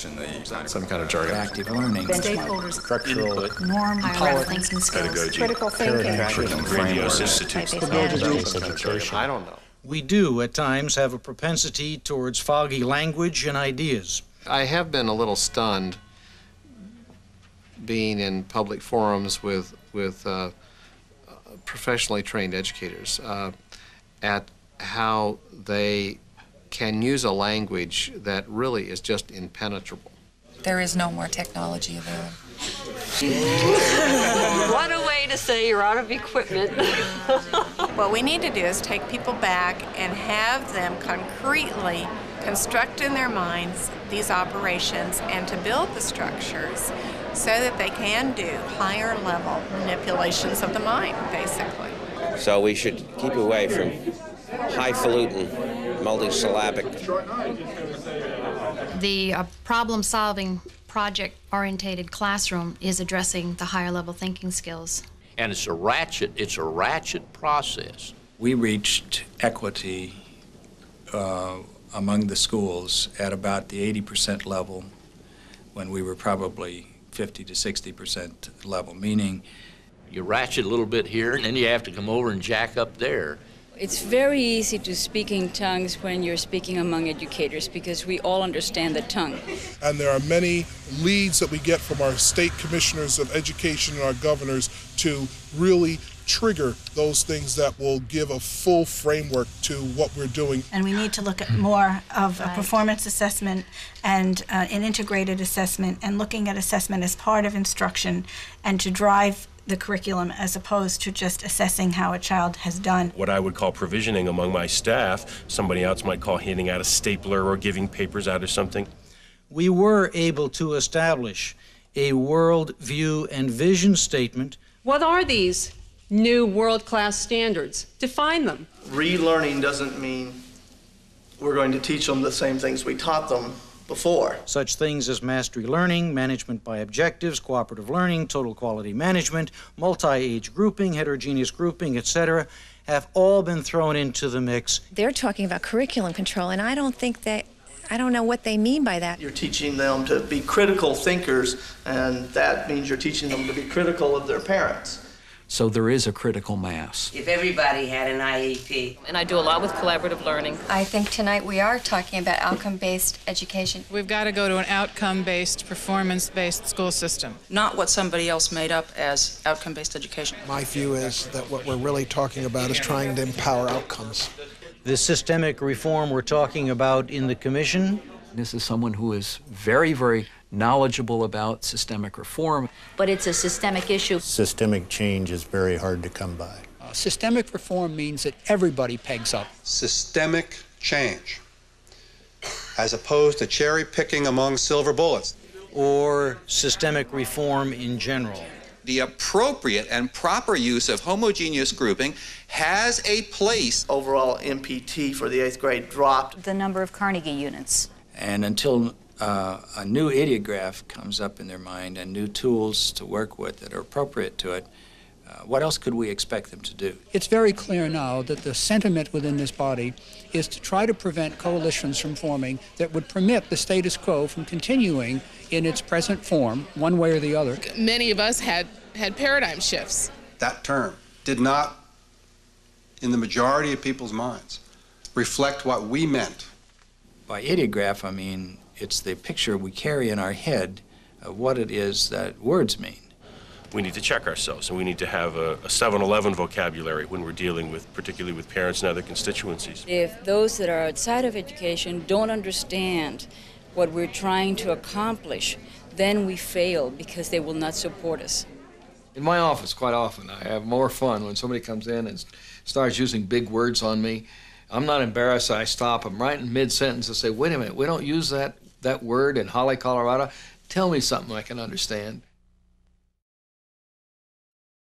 imagine some kind of jargon. Active learning. Stakeholders. Structural. Norm. Higher thinking skills. Pedagogy. Critical thinking. Grandiose institutes. I don't know. We do, at times, have a propensity towards foggy language and ideas. I have been a little stunned being in public forums with professionally trained educators at how they can use a language that really is just impenetrable. There is no more technology available. What a way to say you're out of equipment. What we need to do is take people back and have them concretely construct in their minds these operations and to build the structures so that they can do higher level manipulations of the mind, basically. So we should keep away from highfalutin, multisyllabic. The problem-solving, project-orientated classroom is addressing the higher-level thinking skills. And it's a ratchet process. We reached equity among the schools at about the 80% level when we were probably 50 to 60% level, meaning You ratchet a little bit here, and then you have to come over and jack up there. It's very easy to speak in tongues when you're speaking among educators because we all understand the tongue. And there are many leads that we get from our state commissioners of education and our governors to really trigger those things that will give a full framework to what we're doing. And we need to look at more of a performance assessment and an integrated assessment and looking at assessment as part of instruction and to drive the curriculum as opposed to just assessing how a child has done. What I would call provisioning among my staff, somebody else might call handing out a stapler or giving papers out or something. We were able to establish a world view and vision statement. What are these new world-class standards? Define them. Relearning doesn't mean we're going to teach them the same things we taught them before. Such things as mastery learning, management by objectives, cooperative learning, total quality management, multi-age grouping, heterogeneous grouping, etc., have all been thrown into the mix. They're talking about curriculum control, and I don't know what they mean by that. You're teaching them to be critical thinkers, and that means you're teaching them to be critical of their parents. So there is a critical mass. If everybody had an IEP. And I do a lot with collaborative learning. I think tonight we are talking about outcome-based education. We've got to go to an outcome-based, performance-based school system. Not what somebody else made up as outcome-based education. My view is that what we're really talking about is trying to empower outcomes. The systemic reform we're talking about in the commission. This is someone who is very, very knowledgeable about systemic reform. But it's a systemic issue. Systemic change is very hard to come by. Systemic reform means that everybody pegs up. Systemic change, as opposed to cherry picking among silver bullets. Or systemic reform in general. The appropriate and proper use of homogeneous grouping has a place. Overall MPT for the 8th grade dropped. The number of Carnegie units. And until a new ideograph comes up in their mind and new tools to work with that are appropriate to it, what else could we expect them to do? It's very clear now that the sentiment within this body is to try to prevent coalitions from forming that would permit the status quo from continuing in its present form, one way or the other. Many of us had paradigm shifts. That term did not, in the majority of people's minds, reflect what we meant. By ideograph, I mean it's the picture we carry in our head of what it is that words mean. We need to check ourselves, and we need to have a 7-Eleven vocabulary when we're dealing with, particularly with parents and other constituencies. If those that are outside of education don't understand what we're trying to accomplish, then we fail because they will not support us. In my office, quite often, I have more fun when somebody comes in and starts using big words on me. I'm not embarrassed. I stop them right in mid-sentence and say, wait a minute, we don't use that word in Holly, Colorado. Tell me something I can understand.